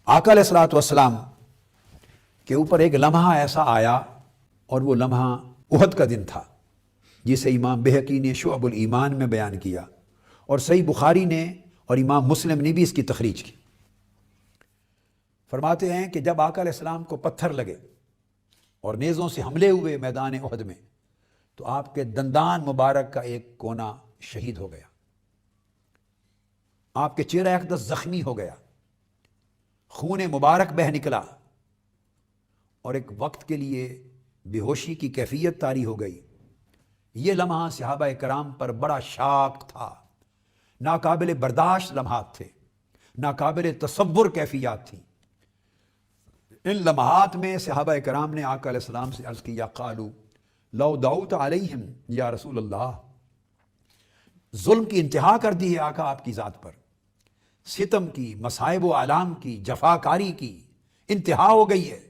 आका अलैहिस्सलातु वस्सलाम के ऊपर एक लम्हा ऐसा आया और वो लम्हा उहद का दिन था, जिसे इमाम बैहकी ने शुअबुल ईमान में बयान किया और सही बुखारी ने और इमाम मुस्लिम ने भी इसकी तखरीज की। फरमाते हैं कि जब आका अलैहिस्सलाम को पत्थर लगे और नेज़ों से हमले हुए मैदान उहद में, तो आपके दंदान मुबारक का एक कोना शहीद हो गया, आपके चेहरा अक़दस ज़ख्मी हो गया, खून मुबारक बह निकला और एक वक्त के लिए बेहोशी की कैफियत तारी हो गई। ये लम्हा सहाबा कराम पर बड़ा शाक था, नाकाबिल बर्दाश्त लम्हात थे, नाकाबिल तसव्वुर कैफियत थी। इन लम्हात में सहाबा कराम ने आका अलैहिस्सलाम से अर्ज़ किया, क़ालू लौ दाऊत अलैहिम या रसूल अल्लाह, जुल्म की इंतहा कर दी है आका आपकी ज़ात पर, सितम की, मसाइब व आलाम की, जफाकारी की इंतहा हो गई है।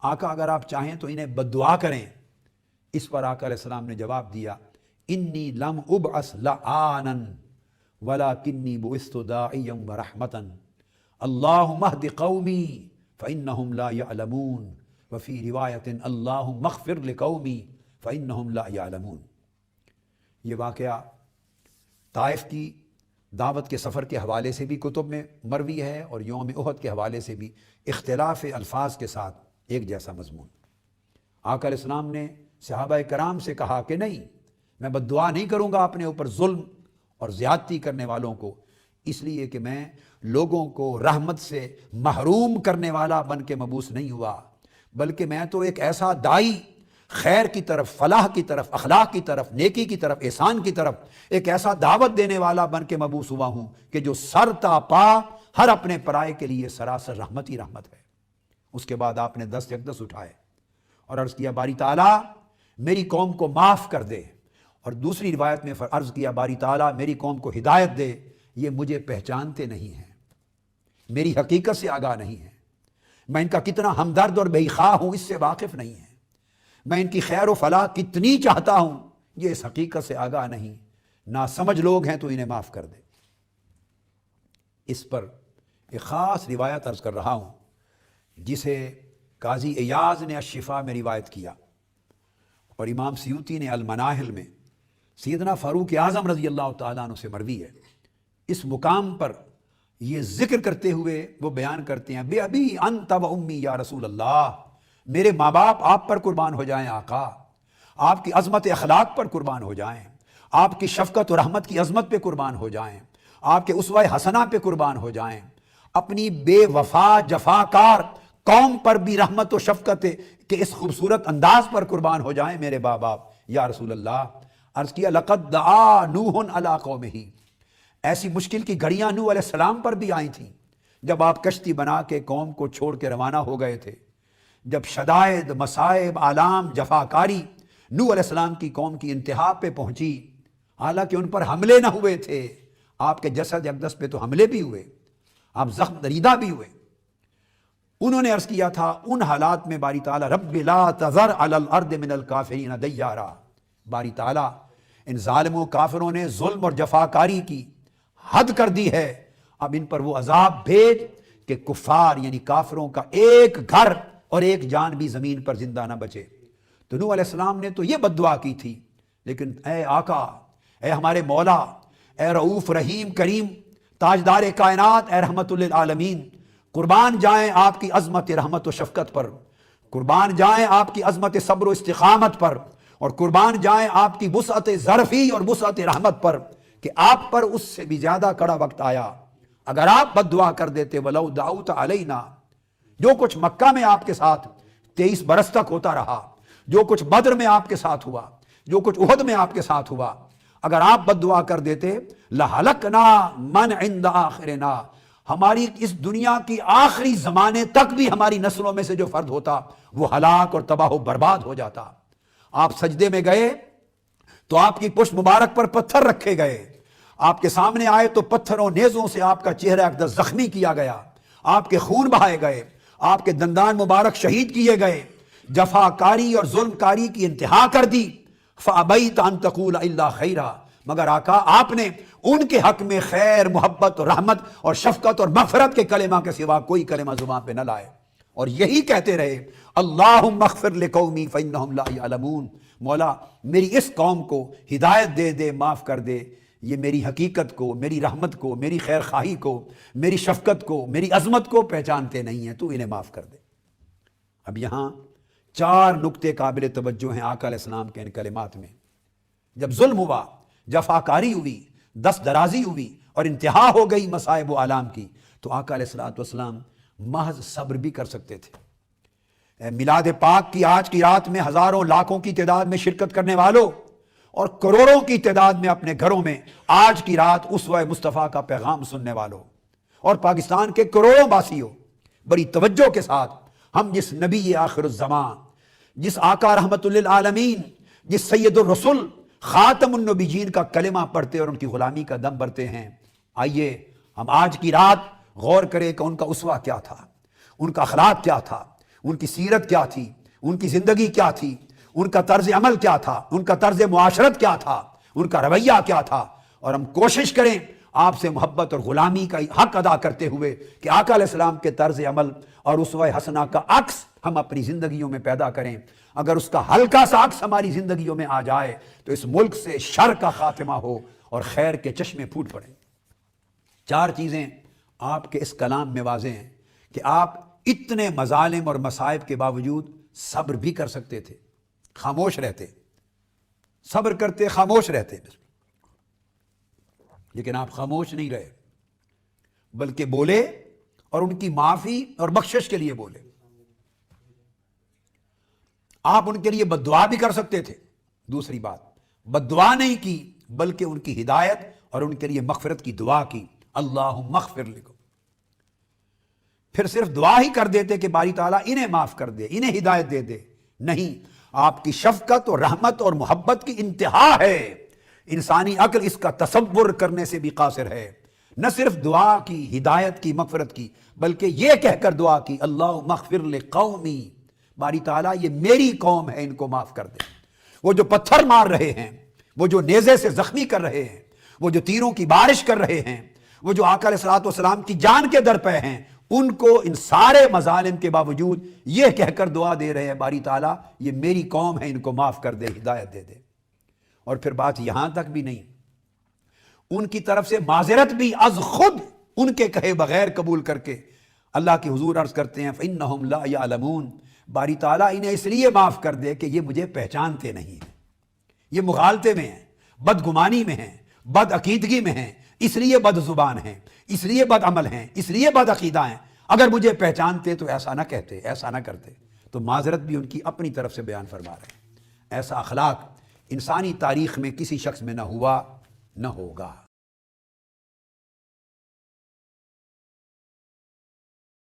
आका अगर आप चाहें तो इन्हें बद्दुआ करें। इस पर आका अलैहिस्सलाम ने जवाब दिया, इन्नी लम उबअस लआनन वलाकिन्नी बुइस्तु दाइयम व रहमतन अल्लाहुम्मा हदि कौमी फ़इन्नहुम ला यअलमून व फ़ी रिवायतिन अल्लाहुम्मा अग़फ़िर लिक़ौमी फ़इन्नहुम ला यअलमून। ये वाक़या ताइफ की दावत के सफ़र के हवाले से भी कुतुब में मरवी है और यौम उहद के हवाले से भी इख्तिलाफ़ अल्फाज के साथ एक जैसा मज़मून। आका अलैहिस्सलाम ने सहाबा कराम से कहा कि नहीं, मैं बद्दुआ नहीं करूँगा अपने ऊपर जुल्म और ज़्यादती करने वालों को, इसलिए कि मैं लोगों को रहमत से महरूम करने वाला बन के मबूस नहीं हुआ, बल्कि मैं तो एक ऐसा दाई खैर की तरफ, फलाह की तरफ, अखलाक की तरफ, नेकी की तरफ, एहसान की तरफ एक ऐसा दावत देने वाला बन के मबूस हुआ हूँ कि जो सर ता पा हर अपने पराये के लिए सरासर रहमत ही रहमत है। उसके बाद आपने दस्त यकदस उठाए और अर्ज़ किया, बारी ताला मेरी कौम को माफ़ कर दे, और दूसरी रिवायत में अर्ज़ किया, बारी ताला मेरी कौम को हिदायत दे, ये मुझे पहचानते नहीं हैं, मेरी हकीकत से आगाह नहीं है, मैं इनका कितना हमदर्द और बेख्वाह हूँ इससे वाकिफ़ नहीं है, मैं इनकी खैर व फलाह कितनी चाहता हूँ ये इस हकीकत से आगाह नहीं, ना समझ लोग हैं तो इन्हें माफ़ कर दे। इस पर एक ख़ास रिवायत अर्ज़ कर रहा हूँ जिसे काजी इयाज ने अश-शिफा में रिवायत किया और इमाम सियूती ने अल-मनाहिल में सैयदना फ़ारूक आज़म रज़ी अल्लाह तआला अन्हु से मरवी है। इस मुकाम पर ये ज़िक्र करते हुए वो बयान करते हैं, बे अबी अंत व उम्मी या रसूल अल्लाह, मेरे माँ बाप आप पर कुर्बान हो जाएं आका, आपकी अज़मत अखलाक पर कुर्बान हो जाएं, आपकी शफ़क़त और रहमत की अज़मत पे कुर्बान हो जाएं, आपके उसवा हसना पे कुर्बान हो जाएं, अपनी बेवफा जफाकार कौम पर भी रहमत और शफ़क़त के इस खूबसूरत अंदाज पर कुर्बान हो जाएं मेरे माँ बाप या रसूल अल्लाह। अर्ज़ किया, लक़द दआ नूहुन अला कौमिही, ऐसी मुश्किल की घड़ियाँ नूह अलैहिस्सलाम पर भी आई थीं जब आप कश्ती बना के कौम को छोड़ के रवाना हो गए थे, जब शदायद मसाइब आलाम जफाकारी नूह अलैहिस्सलाम की कौम की इंतहा पे पहुंची, हालांकि उन पर हमले ना हुए थे, आपके जसद अक़दस पे तो हमले भी हुए, आप ज़ख्म दरीदा भी हुए। उन्होंने अर्ज़ किया था उन हालात में, बारी ताला रब्बि ला तज़र अलल अर्द मिनल काफ़िरीन दय्यारा, बारी ताला इन ज़ालिमों काफिरों ने जुल्म और जफाकारी की हद कर दी है, अब इन पर वो अजाब भेज कि कुफ़ार यानी काफिरों का एक घर और एक जान भी ज़मीन पर जिंदा ना बचे। तो नूह अलैहिस्सलाम ने तो ये बद्दुआ की थी, लेकिन ए आका, ए हमारे मौला, ए रऊफ़ रहीम करीम ताजदार कायनात, ए रहमतुल लिल आलमीन, कुर्बान जाएं आपकी अज़मत रहमत व शफ़क़त पर, कुर्बान जाएं आपकी अज़मत सब्र व इस्तिक़ामत पर, और कुर्बान जाएं आपकी वुसअत ज़रफ़ी और वुसअत रहमत पर कि आप पर उससे भी ज़्यादा कड़ा वक्त आया। अगर आप बद्दुआ कर देते, वलौ दाऊत अलैना, जो कुछ मक्का में आपके साथ 23 बरस तक होता रहा, जो कुछ बद्र में आपके साथ हुआ, जो कुछ उहद में आपके साथ हुआ, अगर आप बद्दुआ कर देते, लहलकना मन इंद आखिरना, हमारी इस दुनिया की आखिरी ज़माने तक भी हमारी नस्लों में से जो फ़र्द होता वो हलाक और तबाह बर्बाद हो जाता। आप सजदे में गए तो आपकी पुष्ट मुबारक पर पत्थर रखे गए, आपके सामने आए तो पत्थरों नेज़ों से आपका चेहरा एकदम ज़ख्मी किया गया, आपके खून बहाए गए, आपके दंदान मुबारक शहीद किए गए, जफाकारी और जुल्मकारी की इंतहा कर दी। फ़अबैत अन तक़ूल इल्ला खैरा, मगर आका आपने ان کے حق میں خیر، محبت اور رحمت اور شفقت اور مغفرت کے کلمہ کے سوا کوئی کلمہ زبان پہ نہ لائے، اور یہی کہتے رہے اللہم اغفر لقومی فانہم لا یعلمون، مولا میری اس قوم کو ہدایت دے دے، معاف کر دے، یہ میری حقیقت کو، میری رحمت کو، میری خیر خواہی کو، میری شفقت کو، میری عظمت کو پہچانتے نہیں ہیں، تو انہیں معاف کر دے۔ اب یہاں 4 نکتے قابل توجہ ہیں آقا علیہ السلام کے ان کلمات میں۔ جب ظلم ہوا، جفاکاری ہوئی، دست درازی ہوئی اور انتہا ہو گئی مصائب و آلام کی، تو آقا علیہ السلام محض صبر بھی کر سکتے تھے۔ میلاد پاک کی آج کی رات میں ہزاروں لاکھوں کی تعداد میں شرکت کرنے والوں اور کروڑوں کی تعداد میں اپنے گھروں میں آج کی رات اسوہ مصطفیٰ کا پیغام سننے والوں اور پاکستان کے کروڑوں باسیوں، بڑی توجہ کے ساتھ ہم جس نبی آخر الزمان، جس آقا رحمت للعالمین، جس سید الرسول خاتم النبیین کا کلمہ پڑھتے اور ان کی غلامی کا دم بھرتے ہیں، آئیے ہم آج کی رات غور کریں کہ ان کا اسوہ کیا تھا، ان کا اخلاق کیا تھا، ان کی سیرت کیا تھی، ان کی زندگی کیا تھی، ان کا طرز عمل کیا تھا، ان کا طرز معاشرت کیا تھا، ان کا رویہ کیا تھا، اور ہم کوشش کریں آپ سے محبت اور غلامی کا حق ادا کرتے ہوئے کہ آقا علیہ السلام کے طرز عمل اور اسوہ حسنہ کا عکس ہم اپنی زندگیوں میں پیدا کریں۔ اگر اس کا ہلکا سا عکس ہماری زندگیوں میں آ جائے تو اس ملک سے شر کا خاتمہ ہو اور خیر کے چشمے پھوٹ پڑیں۔ 4 چیزیں آپ کے اس کلام میں واضح ہیں کہ آپ اتنے مظالم اور مصائب کے باوجود صبر بھی کر سکتے تھے، خاموش رہتے، صبر کرتے، خاموش رہتے، لیکن آپ خاموش نہیں رہے، بلکہ بولے اور ان کی معافی اور بخشش کے لیے بولے۔ آپ ان کے لیے بد دعا بھی کر سکتے تھے، دوسری بات بد دعا نہیں کی بلکہ ان کی ہدایت اور ان کے لیے مغفرت کی دعا کی، اللہم اغفر لکم۔ پھر صرف دعا ہی کر دیتے کہ باری تعالیٰ انہیں معاف کر دے، انہیں ہدایت دے دے، نہیں، آپ کی شفقت اور رحمت اور محبت کی انتہا ہے، انسانی عقل اس کا تصور کرنے سے بھی قاصر ہے۔ نہ صرف دعا کی، ہدایت کی، مغفرت کی، بلکہ یہ کہہ کر دعا کی اللہم اغفر لقومی، باری تعالیٰ یہ میری قوم ہے، ان کو معاف کر دے۔ وہ جو پتھر مار رہے ہیں، وہ جو نیزے سے زخمی کر رہے ہیں، وہ جو تیروں کی بارش کر رہے ہیں، وہ جو آقا علیہ السلام کی جان کے در پہ ہیں، ان کو ان سارے مظالم کے باوجود یہ کہہ کر دعا دے رہے ہیں باری تعالیٰ یہ میری قوم ہے، ان کو معاف کر دے، ہدایت دے دے۔ اور پھر بات یہاں تک بھی نہیں، ان کی طرف سے معذرت بھی از خود ان کے کہے بغیر قبول کر کے اللہ کی حضور عرض کرتے ہیں فَإِنَّهُمْ لَا يَعْلَمُونَ، باری تعالیٰ انہیں اس لیے معاف کر دے کہ یہ مجھے پہچانتے نہیں ہیں، یہ مغالطے میں ہیں، بدگمانی میں ہیں، بد عقیدگی میں ہیں، اس لیے بد زبان ہیں، اس لیے بد عمل ہیں، اس لیے بد عقیدہ ہیں، اگر مجھے پہچانتے تو ایسا نہ کہتے، ایسا نہ کرتے۔ تو معذرت بھی ان کی اپنی طرف سے بیان فرما رہے ہیں۔ ایسا اخلاق انسانی تاریخ میں کسی شخص میں نہ ہوا، نہ ہوگا۔